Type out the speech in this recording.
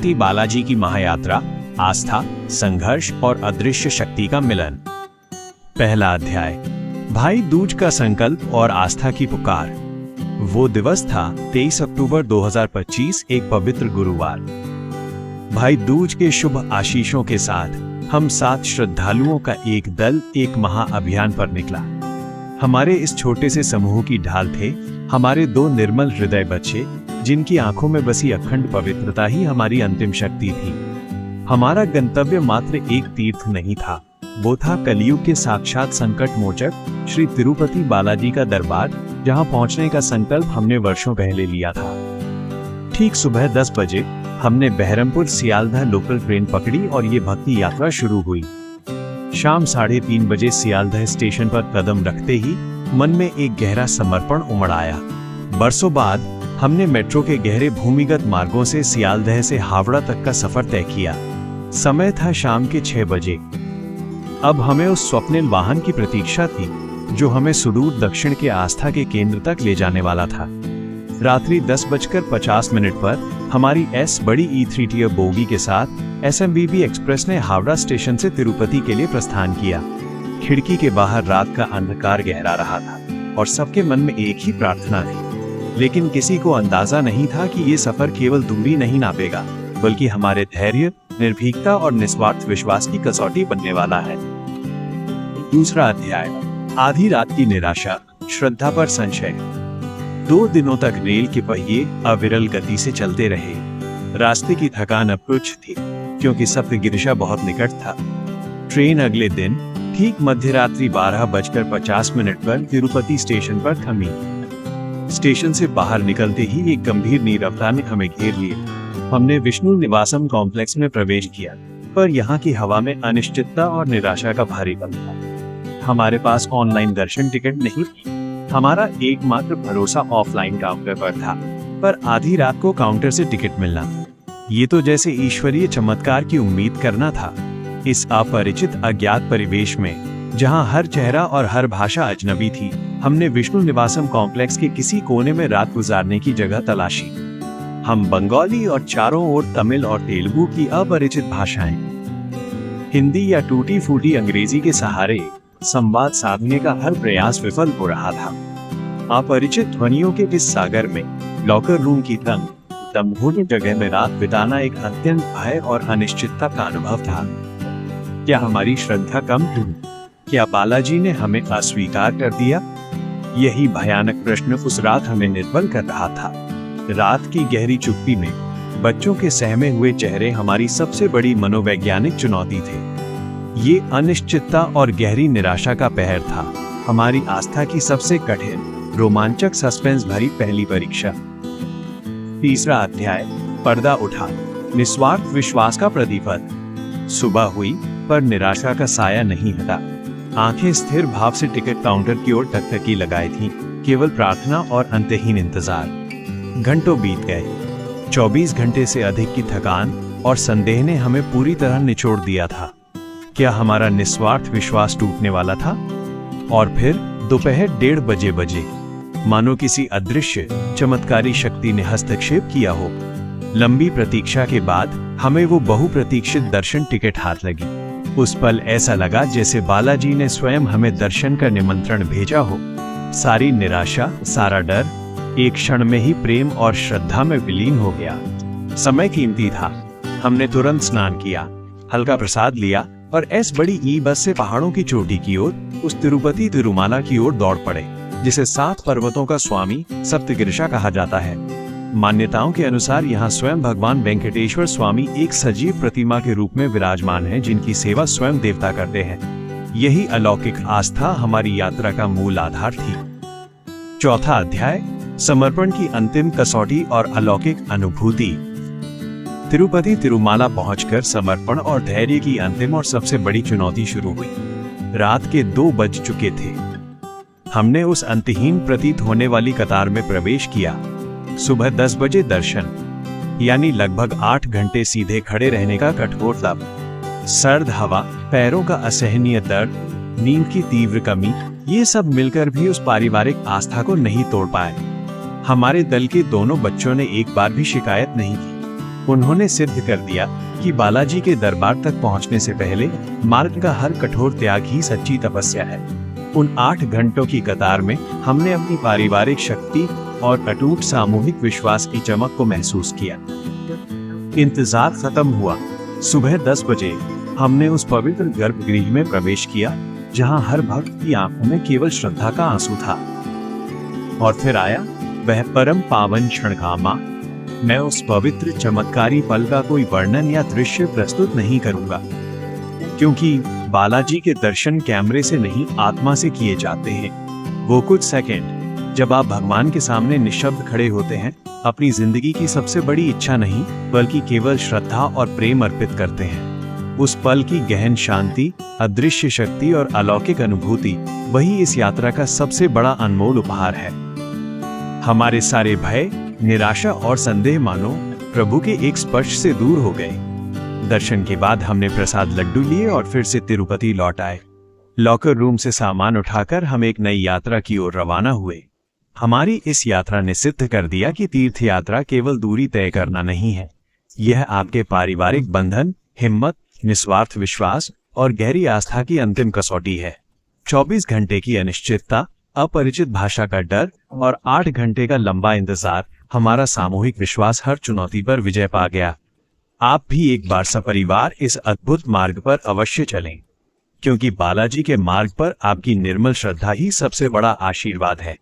तिरुपति बालाजी की महायात्रा, आस्था, संघर्ष और अदृश्य शक्ति का मिलन। पहला अध्याय, भाई दूज का संकल्प और आस्था की पुकार। वो दिवस था 23 अक्टूबर 2025, एक पवित्र गुरुवार। भाई दूज के शुभ आशीषों के साथ हम 7 श्रद्धालुओं का एक दल एक महाअभियान पर निकला। हमारे इस छोटे से समूह की ढाल थे हमारे 2 निर्मल हृदय बच्चे, जिनकी आंखों में बसी अखंड पवित्रता ही हमारी अंतिम शक्ति थी। हमारा गंतव्य मात्र एक तीर्थ नहीं था, वो था कलियुग के साक्षात संकट मोचक श्री तिरुपति बालाजी का दरबार, जहां पहुंचने का संकल्प हमने वर्षों पहले लिया था। ठीक सुबह 10 बजे हमने बहरमपुर सियालदह लोकल ट्रेन पकड़ी और ये भक्ति यात्रा शुरू हुई। शाम 3:30 बजे सियालदह स्टेशन पर कदम रखते ही मन में एक गहरा समर्पण उमड़ आया। बरसों बाद हमने मेट्रो के गहरे भूमिगत मार्गों से सियालदह से हावड़ा तक का सफर तय किया। समय था शाम के 6 बजे। अब हमें उस स्वप्निल वाहन की प्रतीक्षा थी जो हमें सुदूर दक्षिण के आस्था के केंद्र तक ले जाने वाला था। रात्रि 10:50 पर हमारी एस बड़ी E3 टियर बोगी के साथ SMBB एक्सप्रेस ने हावड़ा स्टेशन से तिरुपति के लिए प्रस्थान किया। खिड़की के बाहर रात का अंधकार गहरा रहा था और सबके मन में एक ही प्रार्थना थी, लेकिन किसी को अंदाजा नहीं था कि ये सफर केवल दूरी नहीं नापेगा, बल्कि हमारे धैर्य, निर्भीकता और निस्वार्थ विश्वास की कसौटी बनने वाला है। दूसरा अध्याय, आधी रात की निराशा, श्रद्धा पर संशय। 2 दिनों तक रेल के पहिए अविरल गति से चलते रहे। रास्ते की थकान अब कुछ थी, क्योंकि सप्तगिरिशा बहुत निकट था। ट्रेन अगले दिन ठीक मध्यरात्रि 12:50 पर तिरुपति स्टेशन पर थमी। स्टेशन से बाहर निकलते ही एक गंभीर नीरवता ने हमें घेर लिया। हमने विष्णु निवासम कॉम्प्लेक्स में प्रवेश किया, पर यहाँ की हवा में अनिश्चितता और निराशा का भारीपन था। हमारे पास ऑनलाइन दर्शन टिकट नहीं थी। हमारा एकमात्र भरोसा ऑफलाइन काउंटर पर था, पर आधी रात को काउंटर से टिकट मिलना, ये तो जैसे ईश्वरीय चमत्कार की उम्मीद करना था। इस अपरिचित अज्ञात परिवेश में, जहां हर चेहरा और हर भाषा अजनबी थी, हमने विष्णु निवासम कॉम्प्लेक्स के किसी कोने में रात गुजारने की जगह तलाशी। हम बंगाली और चारों ओर तमिल और तेलुगु की अपरिचित भाषाएं, हिंदी या टूटी फूटी अंग्रेजी के सहारे संवाद साधने का हर प्रयास विफल हो रहा था। अपरिचित ध्वनियों के इस सागर में लॉकर रूम की तंग जगह में रात बिताना एक अत्यंत भय और अनिश्चितता का अनुभव था। क्या हमारी श्रद्धा कम थी? क्या बालाजी ने हमें अस्वीकार कर दिया? यही भयानक प्रश्न उस रात हमें निर्बल कर रहा था। रात की गहरी चुप्पी में बच्चों के सहमे हुए चेहरे हमारी सबसे बड़ी मनोवैज्ञानिक चुनौती थे। ये अनिश्चितता और गहरी निराशा का पहर था हमारी आस्था की सबसे कठिन, रोमांचक, सस्पेंस भरी पहली परीक्षा। तीसरा अध्याय, पर्दा उठा, निस्वार्थ विश्वास का प्रतिफल। सुबह हुई, पर निराशा का साया नहीं हटा। आंखें स्थिर भाव से टिकट काउंटर की ओर टकटकी लगाई थीं, केवल प्रार्थना और अंतहीन इंतजार। घंटों बीत गए। 24 घंटे से अधिक की थकान और संदेह ने हमें पूरी तरह निचोड़ दिया था। क्या हमारा निस्वार्थ विश्वास टूटने वाला था? और फिर दोपहर 1:30 बजे, मानो किसी अदृश्य चमत्कारी शक्ति ने हस्तक्षेप किया हो। लंबी प्रतीक्षा के बाद हमें वो बहुप्रतीक्षित दर्शन टिकट हाथ लगी। उस पल ऐसा लगा जैसे बालाजी ने स्वयं हमें दर्शन का निमंत्रण भेजा हो। सारी निराशा, सारा डर एक क्षण में ही प्रेम और श्रद्धा में विलीन हो गया। समय कीमती था। हमने तुरंत स्नान किया, हल्का प्रसाद लिया और एस बड़ी ई बस से पहाड़ों की चोटी की ओर, उस तिरुपति तिरुमाला की ओर दौड़ पड़े, जिसे 7 पर्वतों का स्वामी सप्तगिरिशा कहा जाता है। मान्यताओं के अनुसार यहाँ स्वयं भगवान वेंकटेश्वर स्वामी एक सजीव प्रतिमा के रूप में विराजमान हैं, जिनकी सेवा स्वयं देवता करते हैं। यही अलौकिक आस्था हमारी यात्रा का मूल आधार थी। चौथा अध्याय, समर्पण की अंतिम कसौटी और अलौकिक अनुभूति। तिरुपति तिरुमाला पहुंचकर समर्पण और धैर्य की अंतिम और सबसे बड़ी चुनौती शुरू हुई। रात के 2 बज चुके थे। हमने उस अंतहीन प्रतीत होने वाली कतार में प्रवेश किया। सुबह 10 बजे दर्शन, यानी लगभग 8 घंटे सीधे खड़े रहने का कठोर तप। सर्द हवा, पैरों का असहनीय दर्द, नींद की तीव्र कमी, ये सब मिलकर भी उस पारिवारिक आस्था को नहीं तोड़ पाए। हमारे दल के दोनों बच्चों ने एक बार भी शिकायत नहीं की। उन्होंने सिद्ध कर दिया कि बालाजी के दरबार तक पहुंचने से पहले मार्ग का हर कठोर त्याग ही सच्ची तपस्या है। उन 8 घंटों की कतार में हमने अपनी पारिवारिक शक्ति और अटूट सामूहिक विश्वास की चमक को महसूस किया। इंतजार खत्म हुआ। सुबह 10 बजे हमने उस पवित्र गर्भगृह में प्रवेश किया जहां हर भक्त की आंखों में केवल श्रद्धा का आंसू था। और फिर आया वह परम पावन क्षणगामा। मैं उस पवित्र चमत्कारी पल का कोई वर्णन या दृश्य प्रस्तुत नहीं करूंगा, क्योंकि बालाजी के दर्शन कैमरे से नहीं आत्मा से किए जाते हैं। वो कुछ सेकंड जब आप भगवान के सामने निशब्द खड़े होते हैं, अपनी जिंदगी की सबसे बड़ी इच्छा नहीं बल्कि केवल श्रद्धा और प्रेम अर्पित करते हैं। उस पल की गहन शांति, अदृश्य शक्ति और अलौकिक अनुभूति वही इस यात्रा का सबसे बड़ा अनमोल उपहार है। हमारे सारे भय, निराशा और संदेह मानो प्रभु के एक स्पर्श से दूर हो गए। दर्शन के बाद हमने प्रसाद लड्डू लिए और फिर से तिरुपति लौट आए। लॉकर रूम से सामान उठाकर हम एक नई यात्रा की ओर रवाना हुए। हमारी इस यात्रा ने सिद्ध कर दिया कि तीर्थ यात्रा केवल दूरी तय करना नहीं है, यह आपके पारिवारिक बंधन, हिम्मत, निस्वार्थ विश्वास और गहरी आस्था की अंतिम कसौटी है। 24 घंटे की अनिश्चितता, अपरिचित भाषा का डर और 8 घंटे का लंबा इंतजार, हमारा सामूहिक विश्वास हर चुनौती पर विजय पा गया। आप भी एक बार सपरिवार इस अद्भुत मार्ग पर अवश्य चलें, क्योंकि बालाजी के मार्ग पर आपकी निर्मल श्रद्धा ही सबसे बड़ा आशीर्वाद है।